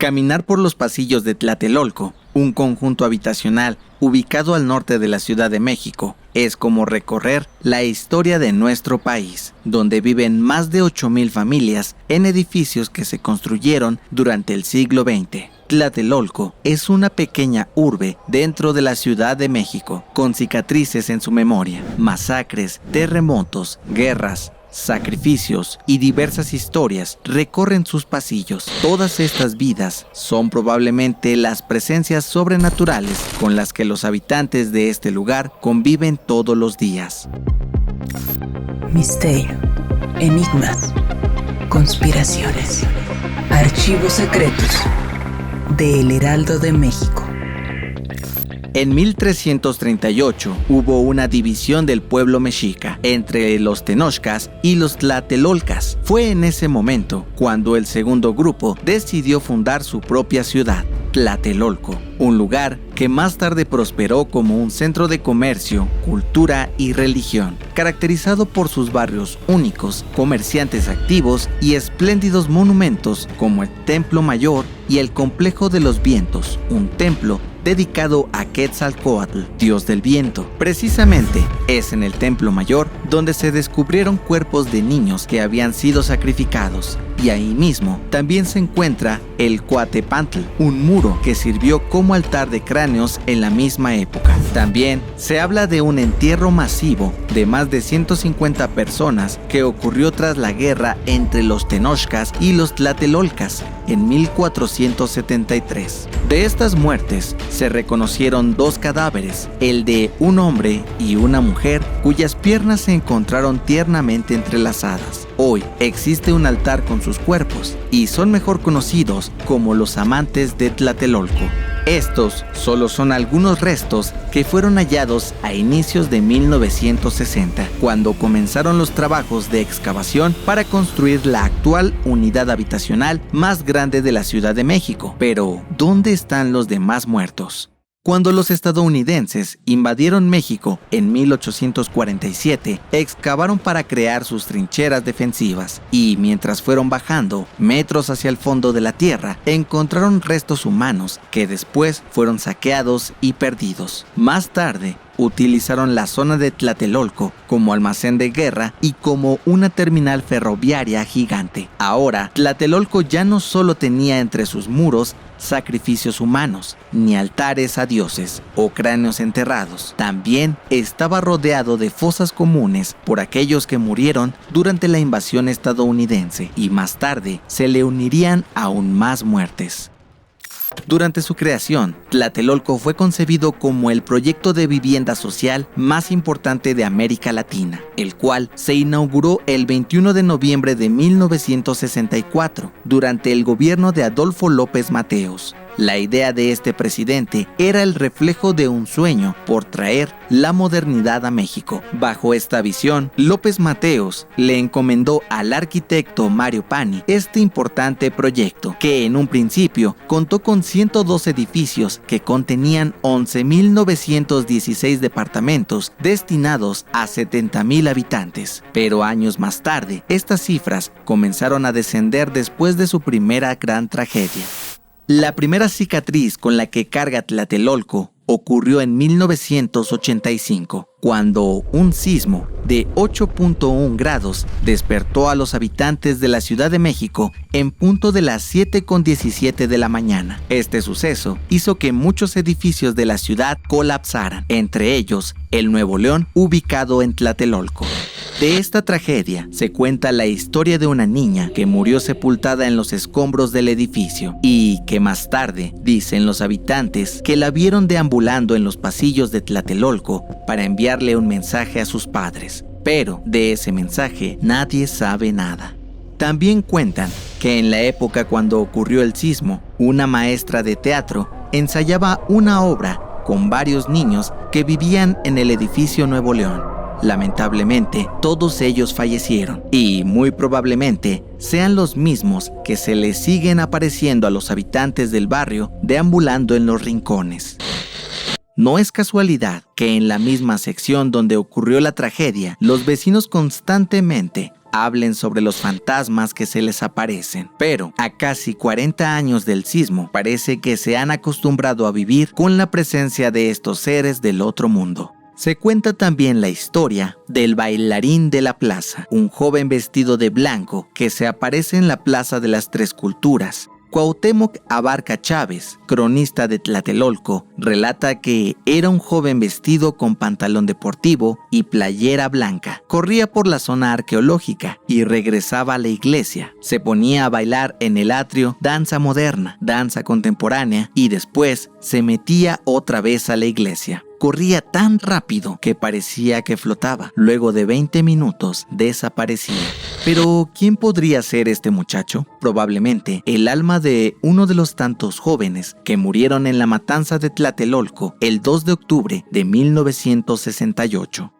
Caminar por los pasillos de Tlatelolco, un conjunto habitacional ubicado al norte de la Ciudad de México, es como recorrer la historia de nuestro país, donde viven más de 8,000 familias en edificios que se construyeron durante el siglo XX. Tlatelolco es una pequeña urbe dentro de la Ciudad de México, con cicatrices en su memoria, masacres, terremotos, guerras, sacrificios y diversas historias recorren sus pasillos. Todas estas vidas son probablemente las presencias sobrenaturales con las que los habitantes de este lugar conviven todos los días. Misterio, enigmas, conspiraciones, archivos secretos de El Heraldo de México. En 1338 hubo una división del pueblo mexica entre los tenochcas y los tlatelolcas. Fue en ese momento cuando el segundo grupo decidió fundar su propia ciudad, Tlatelolco, un lugar que más tarde prosperó como un centro de comercio, cultura y religión, caracterizado por sus barrios únicos, comerciantes activos y espléndidos monumentos como el Templo Mayor y el Complejo de los Vientos, un templo dedicado a Quetzalcóatl, dios del viento. Precisamente es en el Templo Mayor donde se descubrieron cuerpos de niños que habían sido sacrificados, y ahí mismo también se encuentra el Coatepantl, un muro que sirvió como altar de cráneos en la misma época. También se habla de un entierro masivo de más de 150 personas que ocurrió tras la guerra entre los tenochcas y los tlatelolcas en 1473. De estas muertes se reconocieron 2 cadáveres, el de un hombre y una mujer cuyas piernas se encontraron tiernamente entrelazadas. Hoy existe un altar con sus cuerpos y son mejor conocidos como los amantes de Tlatelolco. Estos solo son algunos restos que fueron hallados a inicios de 1960, cuando comenzaron los trabajos de excavación para construir la actual unidad habitacional más grande de la Ciudad de México. Pero, ¿dónde están los demás muertos? Cuando los estadounidenses invadieron México en 1847, excavaron para crear sus trincheras defensivas y mientras fueron bajando metros hacia el fondo de la tierra, encontraron restos humanos que después fueron saqueados y perdidos. Más tarde, utilizaron la zona de Tlatelolco como almacén de guerra y como una terminal ferroviaria gigante. Ahora, Tlatelolco ya no solo tenía entre sus muros sacrificios humanos, ni altares a dioses o cráneos enterrados. También estaba rodeado de fosas comunes por aquellos que murieron durante la invasión estadounidense, y más tarde se le unirían aún más muertes. Durante su creación, Tlatelolco fue concebido como el proyecto de vivienda social más importante de América Latina, el cual se inauguró el 21 de noviembre de 1964 durante el gobierno de Adolfo López Mateos. La idea de este presidente era el reflejo de un sueño por traer la modernidad a México. Bajo esta visión, López Mateos le encomendó al arquitecto Mario Pani este importante proyecto, que en un principio contó con 102 edificios que contenían 11,916 departamentos destinados a 70,000 habitantes. Pero años más tarde, estas cifras comenzaron a descender después de su primera gran tragedia. La primera cicatriz con la que carga Tlatelolco ocurrió en 1985, cuando un sismo de 8.1 grados despertó a los habitantes de la Ciudad de México en punto de las 7:17 de la mañana. Este suceso hizo que muchos edificios de la ciudad colapsaran, entre ellos el Nuevo León, ubicado en Tlatelolco. De esta tragedia se cuenta la historia de una niña que murió sepultada en los escombros del edificio y que más tarde dicen los habitantes que la vieron deambulando en los pasillos de Tlatelolco para enviarle un mensaje a sus padres. Pero de ese mensaje nadie sabe nada. También cuentan que en la época cuando ocurrió el sismo, una maestra de teatro ensayaba una obra con varios niños que vivían en el edificio Nuevo León. Lamentablemente, todos ellos fallecieron y muy probablemente sean los mismos que se les siguen apareciendo a los habitantes del barrio deambulando en los rincones. No es casualidad que en la misma sección donde ocurrió la tragedia, los vecinos constantemente hablen sobre los fantasmas que se les aparecen. Pero a casi 40 años del sismo, parece que se han acostumbrado a vivir con la presencia de estos seres del otro mundo. Se cuenta también la historia del bailarín de la plaza, un joven vestido de blanco que se aparece en la Plaza de las Tres Culturas. Cuauhtémoc Abarca Chávez, cronista de Tlatelolco, relata que era un joven vestido con pantalón deportivo y playera blanca. Corría por la zona arqueológica y regresaba a la iglesia. Se ponía a bailar en el atrio danza moderna, danza contemporánea y después se metía otra vez a la iglesia. Corría tan rápido que parecía que flotaba. Luego de 20 minutos desaparecía. Pero, ¿quién podría ser este muchacho? Probablemente el alma de uno de los tantos jóvenes que murieron en la matanza de Tlatelolco el 2 de octubre de 1968.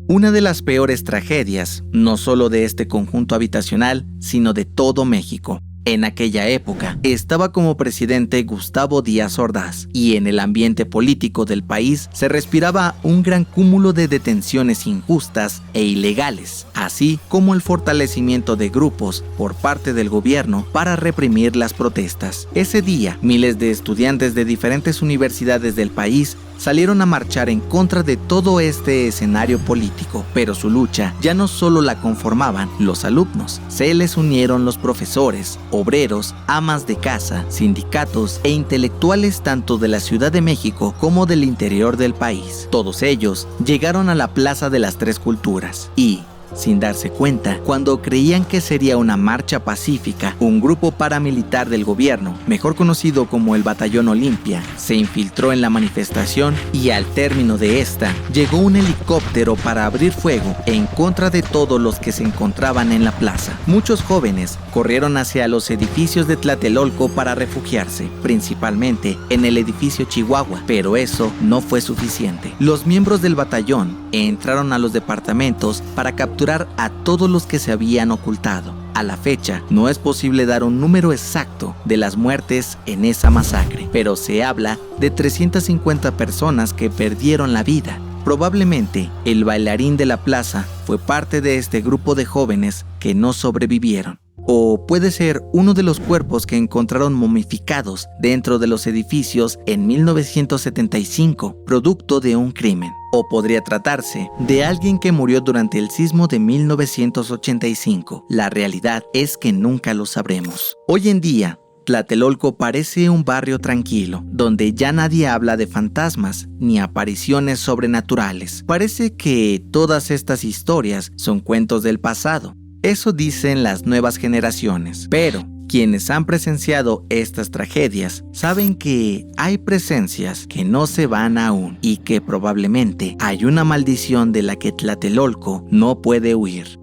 Una de las peores tragedias, no solo de este conjunto habitacional, sino de todo México. En aquella época estaba como presidente Gustavo Díaz Ordaz y en el ambiente político del país se respiraba un gran cúmulo de detenciones injustas e ilegales, así como el fortalecimiento de grupos por parte del gobierno para reprimir las protestas. Ese día, miles de estudiantes de diferentes universidades del país salieron a marchar en contra de todo este escenario político, pero su lucha ya no solo la conformaban los alumnos, se les unieron los profesores, obreros, amas de casa, sindicatos e intelectuales tanto de la Ciudad de México como del interior del país. Todos ellos llegaron a la Plaza de las Tres Culturas y, sin darse cuenta, cuando creían que sería una marcha pacífica, un grupo paramilitar del gobierno, mejor conocido como el Batallón Olimpia, se infiltró en la manifestación y al término de esta, llegó un helicóptero para abrir fuego en contra de todos los que se encontraban en la plaza. Muchos jóvenes corrieron hacia los edificios de Tlatelolco para refugiarse, principalmente en el edificio Chihuahua, pero eso no fue suficiente. Los miembros del batallón entraron a los departamentos para capturar a todos los que se habían ocultado. A la fecha, no es posible dar un número exacto de las muertes en esa masacre, pero se habla de 350 personas que perdieron la vida. Probablemente, el bailarín de la plaza fue parte de este grupo de jóvenes que no sobrevivieron. O puede ser uno de los cuerpos que encontraron momificados dentro de los edificios en 1975, producto de un crimen. O podría tratarse de alguien que murió durante el sismo de 1985. La realidad es que nunca lo sabremos. Hoy en día, Tlatelolco parece un barrio tranquilo, donde ya nadie habla de fantasmas ni apariciones sobrenaturales. Parece que todas estas historias son cuentos del pasado. Eso dicen las nuevas generaciones, pero quienes han presenciado estas tragedias saben que hay presencias que no se van aún y que probablemente hay una maldición de la que Tlatelolco no puede huir.